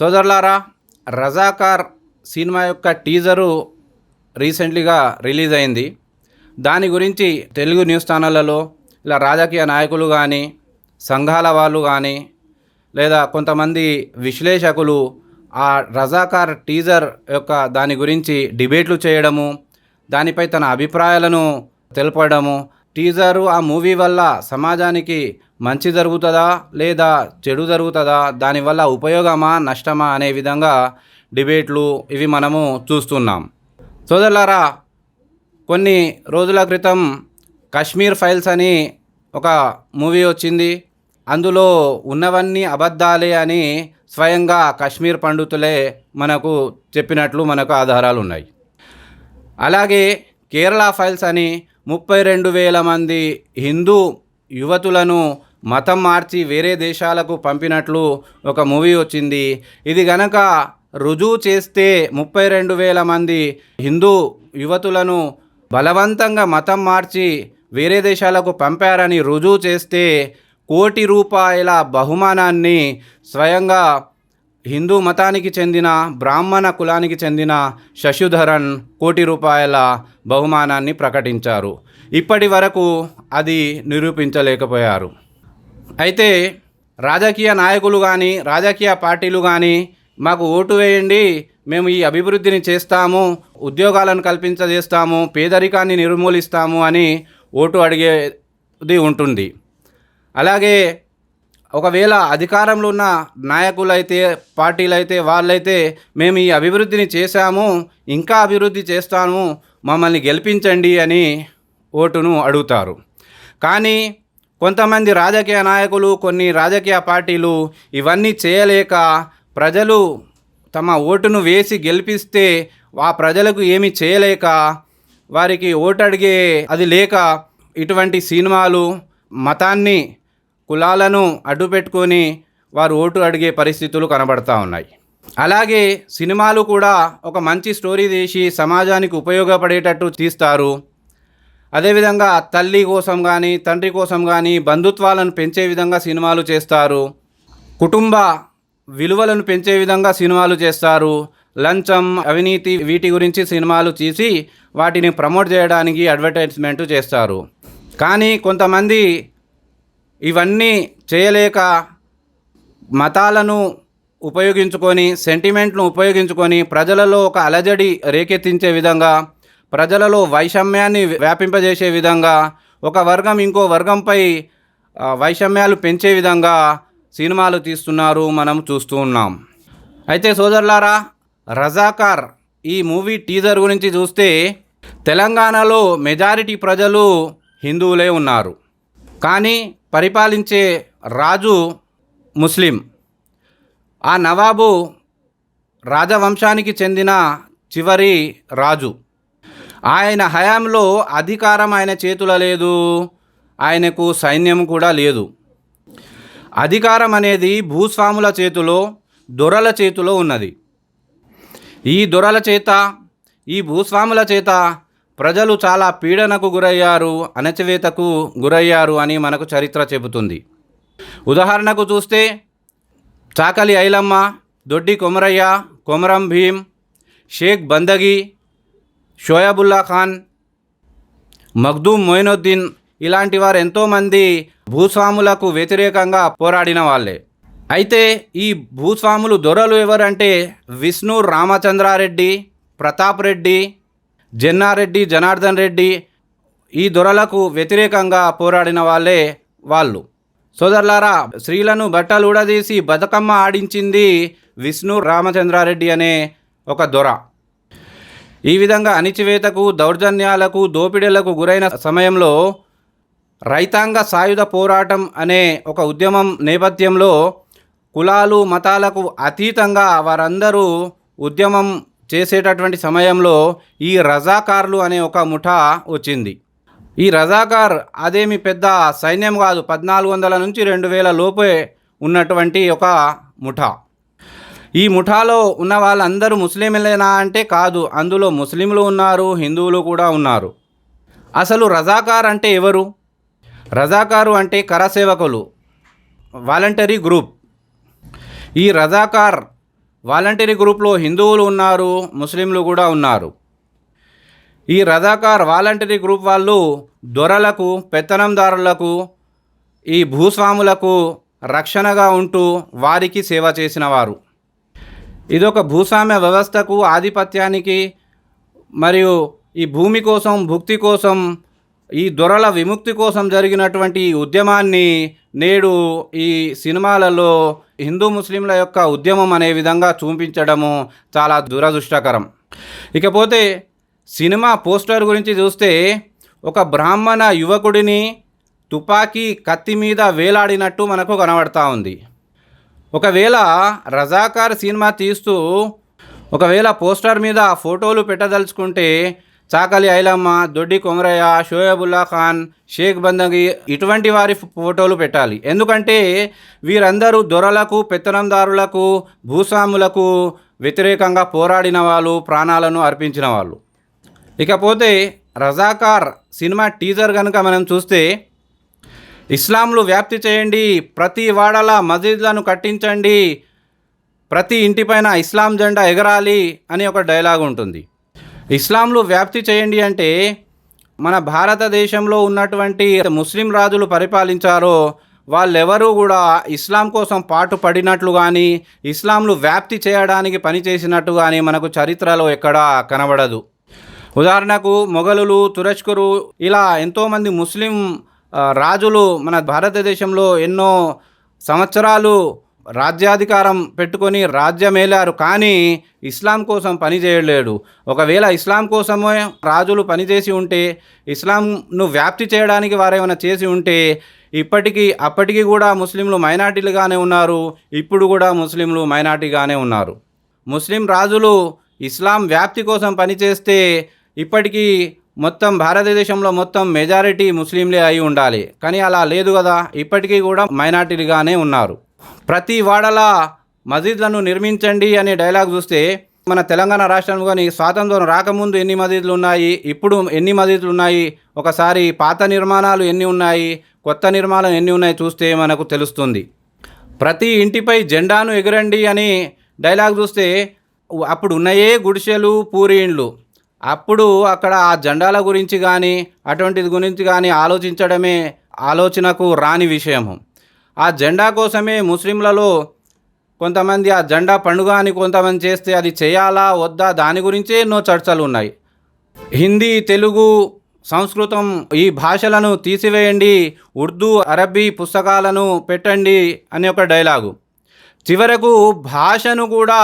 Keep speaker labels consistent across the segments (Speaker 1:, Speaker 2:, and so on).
Speaker 1: సోదరులారా, రజాకార్ సినిమా యొక్క teaser రీసెంట్లీగా release అయింది. దాని గురించి తెలుగు న్యూస్ ఛానళ్ళలో ఇలా రాజకీయ నాయకులు కానీ, సంఘాల వాళ్ళు కానీ, లేదా కొంతమంది విశ్లేషకులు ఆ రజాకార్ టీజర్ యొక్క దాని గురించి డిబేట్లు చేయడము, దానిపై తన అభిప్రాయాలను తెలపడము, టీజరు ఆ మూవీ వల్ల సమాజానికి మంచి జరుగుతుందా లేదా చెడు జరుగుతుందా, దానివల్ల ఉపయోగమా నష్టమా అనే విధంగా డిబేట్లు ఇవి మనము చూస్తున్నాం. సోదరులారా, కొన్ని రోజుల క్రితం కాశ్మీర్ ఫైల్స్ అని ఒక మూవీ వచ్చింది. అందులో ఉన్నవన్నీ అబద్ధాలే అని స్వయంగా కాశ్మీర్ పండితులే మనకు చెప్పినట్లు మనకు ఆధారాలు ఉన్నాయి. అలాగే కేరళ ఫైల్స్ అని 32,000 మంది హిందూ యువతులను మతం మార్చి వేరే దేశాలకు పంపినట్లు ఒక మూవీ వచ్చింది. ఇది గనక రుజువు చేస్తే 32,000 మంది హిందూ యువతులను బలవంతంగా మతం మార్చి వేరే దేశాలకు పంపారని రుజువు చేస్తే ₹1,00,00,000 బహుమానాన్ని స్వయంగా హిందూ మతానికి చెందిన బ్రాహ్మణ కులానికి చెందిన శశిధరన్ ₹1,00,00,000 బహుమానాన్ని ప్రకటించారు. ఇప్పటి వరకు అది నిరూపించలేకపోయారు. అయితే రాజకీయ నాయకులు కానీ, రాజకీయ పార్టీలు కానీ మాకు ఓటు వేయండి, మేము ఈ అభివృద్ధిని చేస్తాము, ఉద్యోగాలను కల్పించజేస్తాము, పేదరికాన్ని నిర్మూలిస్తాము అని ఓటు అడిగేది ఉంటుంది. అలాగే ఒకవేళ అధికారంలో ఉన్న నాయకులైతే, పార్టీలైతే, వాళ్ళైతే మేము ఈ అభివృద్ధిని చేశాము, ఇంకా అభివృద్ధి చేస్తాము, మమ్మల్ని గెలిపించండి అని ఓటును అడుగుతారు. కానీ కొంతమంది రాజకీయ నాయకులు, కొన్ని రాజకీయ పార్టీలు ఇవన్నీ చేయలేక ప్రజలు తమ ఓటును వేసి గెలిపిస్తే ఆ ప్రజలకు ఏమీ చేయలేక వారికి ఓటు అడిగే అది లేక ఇటువంటి సినిమాలు మతాన్ని, కులాలను అడ్డుపెట్టుకొని వారు ఓటు అడిగే పరిస్థితులు కనబడతా ఉన్నాయి. అలాగే సినిమాలు కూడా ఒక మంచి స్టోరీ తీసి సమాజానికి ఉపయోగపడేటట్టు తీస్తారు. అదేవిధంగా తల్లి కోసం కానీ, తండ్రి కోసం కానీ బంధుత్వాలను పెంచే విధంగా సినిమాలు చేస్తారు. కుటుంబ విలువలను పెంచే విధంగా సినిమాలు చేస్తారు. లంచం, అవినీతి వీటి గురించి సినిమాలు తీసి వాటిని ప్రమోట్ చేయడానికి అడ్వర్టైజ్మెంట్ చేస్తారు. కానీ కొంతమంది ఇవన్నీ చేయలేక మతాలను ఉపయోగించుకొని, సెంటిమెంట్ను ఉపయోగించుకొని ప్రజలలో ఒక అలజడి రేకెత్తించే విధంగా, ప్రజలలో వైషమ్యాన్ని వ్యాపింపజేసే విధంగా, ఒక వర్గం ఇంకో వర్గంపై వైషమ్యాలు పెంచే విధంగా సినిమాలు తీస్తున్నారు, మనం చూస్తూ ఉన్నాం. అయితే సోదరులారా, రజాకార్ ఈ మూవీ టీజర్ గురించి చూస్తే తెలంగాణలో మెజారిటీ ప్రజలు హిందువులే ఉన్నారు. కానీ పరిపాలించే రాజు ముస్లిం. ఆ నవాబు రాజవంశానికి చెందిన చివరి రాజు. ఆయన హయాంలో అధికారం ఆయన చేతుల లేదు, ఆయనకు సైన్యం కూడా లేదు. అధికారం అనేది భూస్వాముల చేతిలో, దొరల చేతిలో ఉన్నది. ఈ దొరల చేత, ఈ భూస్వాముల చేత ప్రజలు చాలా పీడనకు గురయ్యారు, అణచివేతకు గురయ్యారు అని మనకు చరిత్ర చెబుతుంది. ఉదాహరణకు చూస్తే చాకలి ఐలమ్మ, దొడ్డి కొమరయ్య, కొమరం భీం, షేక్ బందగి, షోయబుల్లా ఖాన్, మగ్దూమ్ మొయినుద్దీన్ ఇలాంటి వారు ఎంతోమంది భూస్వాములకు వ్యతిరేకంగా పోరాడిన వాళ్ళే. అయితే ఈ భూస్వాములు దొరలు ఎవరంటే విష్ణు రామచంద్రారెడ్డి, ప్రతాప్ రెడ్డి, జెన్నారెడ్డి, జనార్దన్ రెడ్డి, ఈ దొరలకు వ్యతిరేకంగా పోరాడిన వాళ్ళే వాళ్ళు. సోదరులారా, స్త్రీలను బట్టలు ఊడదీసి బతుకమ్మ ఆడించింది విష్ణు రామచంద్రారెడ్డి అనే ఒక దొర. ఈ విధంగా అణిచివేతకు, దౌర్జన్యాలకు, దోపిడీలకు గురైన సమయంలో రైతాంగ సాయుధ పోరాటం అనే ఒక ఉద్యమం నేపథ్యంలో కులాలు, మతాలకు అతీతంగా వారందరూ ఉద్యమం చేసేటటువంటి సమయంలో ఈ రజాకార్లు అనే ఒక ముఠా వచ్చింది. ఈ రజాకార్ అదేమి పెద్ద సైన్యం కాదు, 1400 నుంచి 2000 లోపే ఉన్నటువంటి ఒక ముఠా. ఈ ముఠాలో ఉన్న వాళ్ళందరూ ముస్లింలేనా అంటే కాదు, అందులో ముస్లింలు ఉన్నారు, హిందువులు కూడా ఉన్నారు. అసలు రజాకార్ అంటే ఎవరు? రజాకారు అంటే కరసేవకులు, వాలంటరీ గ్రూప్. ఈ రజాకార్ వాలంటరీ గ్రూప్లో హిందువులు ఉన్నారు, ముస్లింలు కూడా ఉన్నారు. ఈ రజాకార్ వాలంటరీ గ్రూప్ వాళ్ళు దొరలకు, పెత్తనందారులకు, ఈ భూస్వాములకు రక్షణగా ఉంటూ వారికి సేవ చేసిన వారు. ఇదొక భూస్వామ్య వ్యవస్థకు, ఆధిపత్యానికి మరియు ఈ భూమి కోసం, భుక్తి కోసం, ఈ దొరల విముక్తి కోసం జరిగినటువంటి ఉద్యమాన్ని నేడు ఈ సినిమాలలో హిందూ ముస్లింల యొక్క ఉద్యమం అనే విధంగా చూపించడము చాలా దురదృష్టకరం. ఇకపోతే సినిమా పోస్టర్ గురించి చూస్తే ఒక బ్రాహ్మణ యువకుడిని తుపాకీ కత్తి మీద వేలాడినట్టు మనకు కనబడతా ఉంది. ఒకవేళ రజాకార్ సినిమా తీస్తూ ఒకవేళ పోస్టర్ మీద ఫోటోలు పెట్టదలుచుకుంటే చాకలి ఐలమ్మ, దొడ్డి కొమరయ్య, షోయబుల్లా ఖాన్, షేక్ బందగి ఇటువంటి వారి ఫోటోలు పెట్టాలి. ఎందుకంటే వీరందరూ దొరలకు, పెత్తనందారులకు, భూస్వాములకు వ్యతిరేకంగా పోరాడిన వాళ్ళు, ప్రాణాలను అర్పించిన వాళ్ళు. ఇకపోతే రజాకార్ సినిమా టీజర్ కనుక మనం చూస్తే ఇస్లాంలు వ్యాప్తి చేయండి, ప్రతి వాడల మసీద్లను కట్టించండి, ప్రతి ఇంటిపైన ఇస్లాం జెండా ఎగరాలి అని ఒక డైలాగ్ ఉంటుంది. ఇస్లాంలు వ్యాప్తి చేయండి అంటే మన భారతదేశంలో ఉన్నటువంటి ముస్లిం రాజులు పరిపాలించారో వాళ్ళెవరూ కూడా ఇస్లాం కోసం పాటు పడినట్లు కానీ, ఇస్లాంలు వ్యాప్తి చేయడానికి పనిచేసినట్టు కానీ మనకు చరిత్రలో ఎక్కడా కనబడదు. ఉదాహరణకు మొఘలులు, తురష్కులు ఇలా ఎంతోమంది ముస్లిం రాజులు మన భారతదేశంలో ఎన్నో సంవత్సరాలు రాజ్యాధికారం పెట్టుకొని రాజ్యమేలారు, కానీ ఇస్లాం కోసం పనిచేయలేడు. ఒకవేళ ఇస్లాం కోసమే రాజులు పనిచేసి ఉంటే, ఇస్లాంను వ్యాప్తి చేయడానికి వారేమైనా చేసి ఉంటే అప్పటికీ కూడా ముస్లింలు మైనార్టీలుగానే ఉన్నారు, ఇప్పుడు కూడా ముస్లింలు మైనార్టీగానే ఉన్నారు. ముస్లిం రాజులు ఇస్లాం వ్యాప్తి కోసం పనిచేస్తే ఇప్పటికీ మొత్తం భారతదేశంలో మొత్తం మెజారిటీ ముస్లింలే అయి ఉండాలి, కానీ అలా లేదు కదా, ఇప్పటికీ కూడా మైనార్టీలుగానే ఉన్నారు. ప్రతి వాడల మసీద్లను నిర్మించండి అనే డైలాగ్ చూస్తే మన తెలంగాణ రాష్ట్రంలో కానీ స్వాతంత్రం రాకముందు ఎన్ని మసీదులు ఉన్నాయి, ఇప్పుడు ఎన్ని మసీదులు ఉన్నాయి, ఒకసారి పాత నిర్మాణాలు ఎన్ని ఉన్నాయి, కొత్త నిర్మాణాలు ఎన్ని ఉన్నాయి చూస్తే మనకు తెలుస్తుంది. ప్రతి ఇంటిపై జెండాను ఎగరండి అని డైలాగ్ చూస్తే అప్పుడు ఉన్నాయే గుడిసెలు, పూరి ఇండ్లు. అప్పుడు అక్కడ ఆ జెండాల గురించి కానీ అటువంటిది గురించి కానీ ఆలోచించడమే ఆలోచనకు రాని విషయము. ఆ జెండా కోసమే ముస్లింలలో కొంతమంది ఆ జెండా పండుగ అని కొంతమంది చేస్తే అది చేయాలా వద్దా దాని గురించే ఎన్నో చర్చలు ఉన్నాయి. హిందీ, తెలుగు, సంస్కృతం ఈ భాషలను తీసివేయండి, ఉర్దూ, అరబ్బీ పుస్తకాలను పెట్టండి అని ఒక డైలాగు. చివరకు భాషను కూడా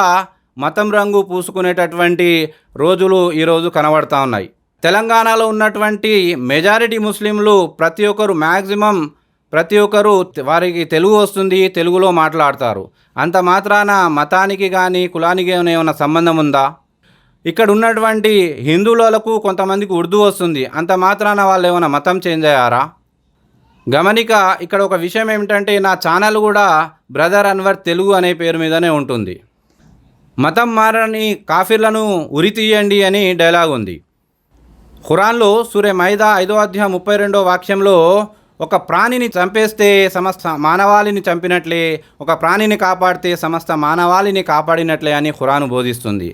Speaker 1: మతం రంగు పూసుకునేటటువంటి రోజులు ఈరోజు కనబడతా ఉన్నాయి. తెలంగాణలో ఉన్నటువంటి మెజారిటీ ముస్లింలు ప్రతి ఒక్కరు వారికి తెలుగు వస్తుంది, తెలుగులో మాట్లాడతారు. అంత మాత్రాన మతానికి కానీ కులానికి కానీ ఏమైనా సంబంధం ఉందా? ఇక్కడ ఉన్నటువంటి హిందువులకు కొంతమందికి ఉర్దూ వస్తుంది, అంత మాత్రాన వాళ్ళు ఏమైనా మతం చేంజ్ అయ్యారా? గమనిక ఇక్కడ ఒక విషయం ఏమిటంటే నా ఛానల్ కూడా బ్రదర్ అన్వర్ తెలుగు అనే పేరు మీదనే ఉంటుంది. మతం మారని కాఫీర్లను ఉరి తీయండి అని డైలాగ్ ఉంది. ఖురాన్లో సూరే మైదా 5వ అధ్యాయం 32వ వాక్యంలో ఒక ప్రాణిని చంపేస్తే సమస్త మానవాళిని చంపినట్లే, ఒక ప్రాణిని కాపాడితే సమస్త మానవాళిని కాపాడినట్లే అని ఖురాన్ బోధిస్తుంది.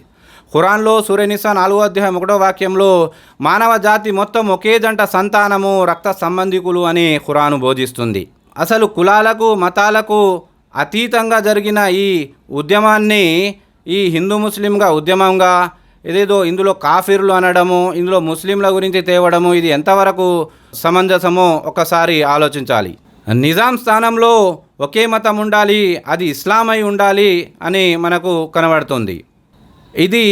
Speaker 1: ఖురాన్లో సూరే నిసా 4వ అధ్యాయం 1వ వాక్యంలో మానవ జాతి మొత్తం ఒకే జంట సంతానము, రక్త సంబంధికులు అని ఖురాన్ బోధిస్తుంది. అసలు కులాలకు, మతాలకు అతీతంగా జరిగిన ఈ ఉద్యమాన్ని ఈ హిందూ ముస్లింగా ఉద్యమంగా ఏదేదో ఇందులో కాఫీర్లు అనడము, ఇందులో ముస్లింల గురించి తేవడము, ఇది ఎంతవరకు సమంజసమో ఒకసారి ఆలోచించాలి. నిజాం స్థానంలో ఒకే మతం ఉండాలి, అది ఇస్లాం అయి ఉండాలి అని మనకు కనబడుతుంది. ఇది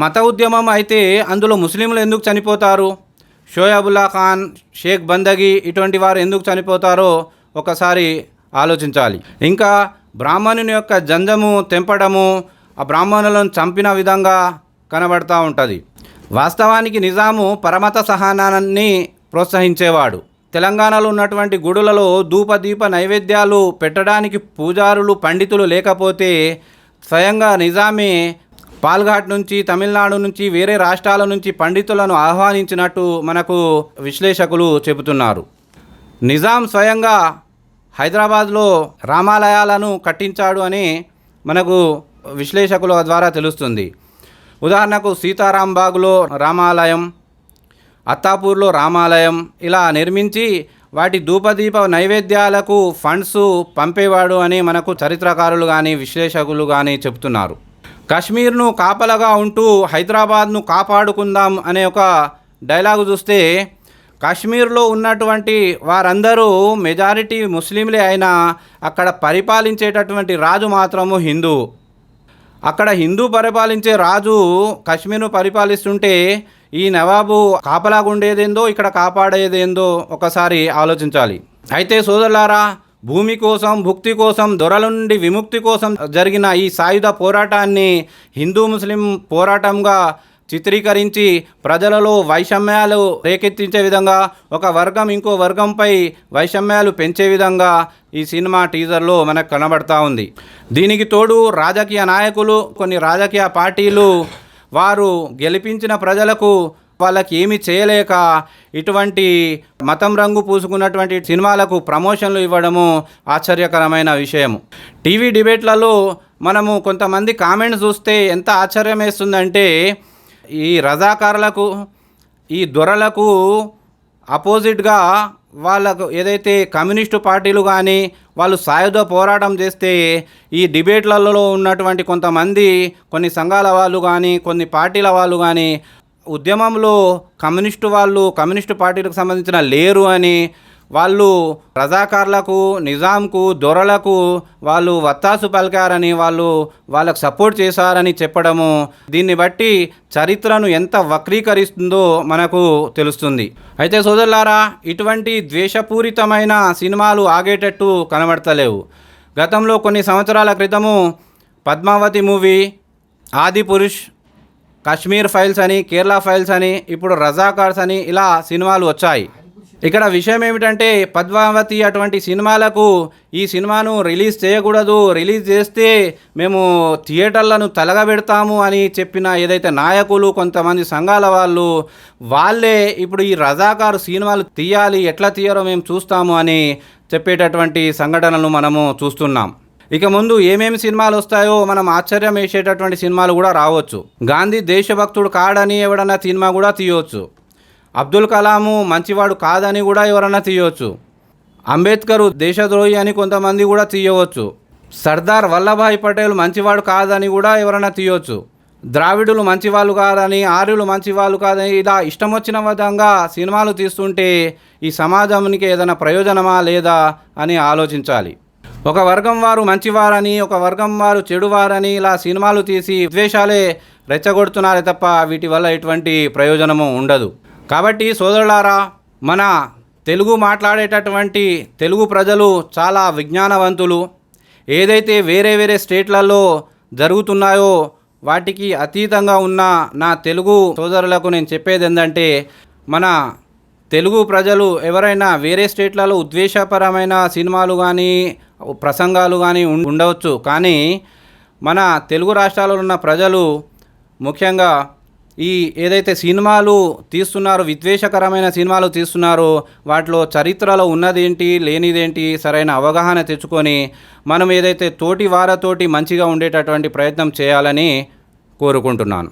Speaker 1: మత ఉద్యమం అయితే అందులో ముస్లింలు ఎందుకు చనిపోతారు? షోయబుల్లా ఖాన్, షేక్ బందగి ఇటువంటి వారు ఎందుకు చనిపోతారో ఒకసారి ఆలోచించాలి. ఇంకా బ్రాహ్మణుని యొక్క జంజము తెంపడము, ఆ బ్రాహ్మణులను చంపిన విధంగా కనబడతా ఉంటుంది. వాస్తవానికి నిజాము పరమత సహనాన్ని ప్రోత్సహించేవాడు. తెలంగాణలో ఉన్నటువంటి గుడులలో ధూపదీప నైవేద్యాలు పెట్టడానికి పూజారులు, పండితులు లేకపోతే స్వయంగా నిజామే పాల్ఘాట్ నుంచి, తమిళనాడు నుంచి, వేరే రాష్ట్రాల నుంచి పండితులను ఆహ్వానించినట్టు మనకు విశ్లేషకులు చెబుతున్నారు. నిజాం స్వయంగా హైదరాబాద్లో రామాలయాలను కట్టించాడు అని మనకు విశ్లేషకుల ద్వారా తెలుస్తుంది. ఉదాహరణకు సీతారాంబాగ్లో రామాలయం, అత్తాపూర్లో రామాలయం ఇలా నిర్మించి వాటి ధూపదీప నైవేద్యాలకు ఫండ్స్ పంపేవాడు అని మనకు చరిత్రకారులు కానీ విశ్లేషకులు కానీ చెప్తున్నారు. కాశ్మీర్ను కాపలగా ఉంటూ హైదరాబాద్ను కాపాడుకుందాం అనే ఒక డైలాగు చూస్తే కాశ్మీర్లో ఉన్నటువంటి వారందరూ మెజారిటీ ముస్లింలే అయినా అక్కడ పరిపాలించేటటువంటి రాజు మాత్రము హిందూ. అక్కడ హిందూ పరిపాలించే రాజు కాశ్మీర్ను పరిపాలిస్తుంటే ఈ నవాబు కాపలాగా ఉండేదేందో ఇక్కడ కాపాడేదేందో ఒకసారి ఆలోచించాలి. అయితే సోదరులారా, భూమి కోసం భుక్తి కోసం దొరల నుండి విముక్తి కోసం జరిగిన ఈ సాయుధ పోరాటాన్ని హిందూ ముస్లిం పోరాటంగా చిత్రీకరించి ప్రజలలో వైషమ్యాలు రేకెత్తించే విధంగా, ఒక వర్గం ఇంకో వర్గంపై వైషమ్యాలు పెంచే విధంగా ఈ సినిమా టీజర్లో మనకు కనబడతా ఉంది. దీనికి తోడు రాజకీయ నాయకులు, కొన్ని రాజకీయ పార్టీలు వారు గెలిపించిన ప్రజలకు వాళ్ళకి ఏమీ చేయలేక ఇటువంటి మతం రంగు పూసుకున్నటువంటి సినిమాలకు ప్రమోషన్లు ఇవ్వడము ఆశ్చర్యకరమైన విషయం. టీవీ డిబేట్లలో మనము కొంతమంది కామెంట్స్ చూస్తే ఎంత ఆశ్చర్యం వేస్తుందంటే, ఈ రజాకారులకు, ఈ దొరలకు అపోజిట్గా వాళ్ళకు ఏదైతే కమ్యూనిస్టు పార్టీలు కానీ వాళ్ళు సాయుధ పోరాటం చేస్తే ఈ డిబేట్లలో ఉన్నటువంటి కొంతమంది, కొన్ని సంఘాల వాళ్ళు కానీ కొన్ని పార్టీల వాళ్ళు కానీ ఉద్యమంలో కమ్యూనిస్టు పార్టీలకు సంబంధించిన లేరు అని, వాళ్ళు రజాకార్లకు, నిజాంకు, దొరలకు వాళ్ళు వత్తాసు పలికారని, వాళ్ళకు సపోర్ట్ చేశారని చెప్పడము, దీన్ని బట్టి చరిత్రను ఎంత వక్రీకరిస్తుందో మనకు తెలుస్తుంది. అయితే సోదరులారా, ఇటువంటి ద్వేషపూరితమైన సినిమాలు ఆగేటట్టు కనబడతలేవు. గతంలో కొన్ని సంవత్సరాల క్రితము పద్మావతి మూవీ, ఆదిపురుష్, కాశ్మీర్ ఫైల్స్ అని, కేరళ ఫైల్స్ అని, ఇప్పుడు రజాకార్స్ అని ఇలా సినిమాలు వచ్చాయి. ఇక్కడ విషయం ఏమిటంటే, పద్మావతి అటువంటి సినిమాలకు ఈ సినిమాను రిలీజ్ చేయకూడదు, రిలీజ్ చేస్తే మేము థియేటర్లను తలగబెడతాము అని చెప్పిన ఏదైతే నాయకులు, కొంతమంది సంఘాల వాళ్ళే ఇప్పుడు ఈ రజాకారు సినిమాలు తీయాలి, ఎట్లా తీయారో మేము చూస్తాము అని చెప్పేటటువంటి సంఘటనలు మనము చూస్తున్నాం. ఇక ముందు ఏమేమి సినిమాలు వస్తాయో మనం ఆశ్చర్యం వేసేటటువంటి సినిమాలు కూడా రావచ్చు. గాంధీ దేశభక్తుడు కాడని ఎవడన్నా సినిమా కూడా తీయవచ్చు. అబ్దుల్ కలాము మంచివాడు కాదని కూడా ఎవరన్నా తీయవచ్చు. అంబేద్కరు దేశద్రోహి అని కొంతమంది కూడా తీయవచ్చు. సర్దార్ వల్లభాయ్ పటేల్ మంచివాడు కాదని కూడా ఎవరన్నా తీయవచ్చు. ద్రావిడులు మంచివాళ్ళు కాదని, ఆర్యులు మంచివాళ్ళు కాదని ఇలా ఇష్టం వచ్చిన విధంగా సినిమాలు తీస్తుంటే ఈ సమాజానికి ఏదైనా ప్రయోజనమా లేదా అని ఆలోచించాలి. ఒక వర్గం వారు మంచివారని, ఒక వర్గం వారు చెడువారని ఇలా సినిమాలు తీసి ద్వేషాలే రెచ్చగొడుతున్నారే తప్ప వీటి వల్ల ఎటువంటి ప్రయోజనము ఉండదు. కాబట్టి సోదరులారా, మన తెలుగు మాట్లాడేటటువంటి తెలుగు ప్రజలు చాలా విజ్ఞానవంతులు. ఏదైతే వేరే వేరే స్టేట్లలో జరుగుతున్నాయో వాటికి అతీతంగా ఉన్న నా తెలుగు సోదరులకు నేను చెప్పేది ఏంటంటే, మన తెలుగు ప్రజలు ఎవరైనా వేరే స్టేట్లలో ఉద్వేషపరమైన సినిమాలు కానీ ప్రసంగాలు కానీ ఉండవచ్చు, కానీ మన తెలుగు రాష్ట్రాలలో ఉన్న ప్రజలు ముఖ్యంగా ఈ ఏదైతే సినిమాలు తీస్తున్నారో, విద్వేషకరమైన సినిమాలు తీస్తున్నారో వాటిలో చరిత్రలో ఉన్నదేంటి లేనిదేంటి సరైన అవగాహన తెచ్చుకొని మనం ఏదైతే తోటి వారితోటి మంచిగా ఉండేటటువంటి ప్రయత్నం చేయాలని కోరుకుంటున్నాను.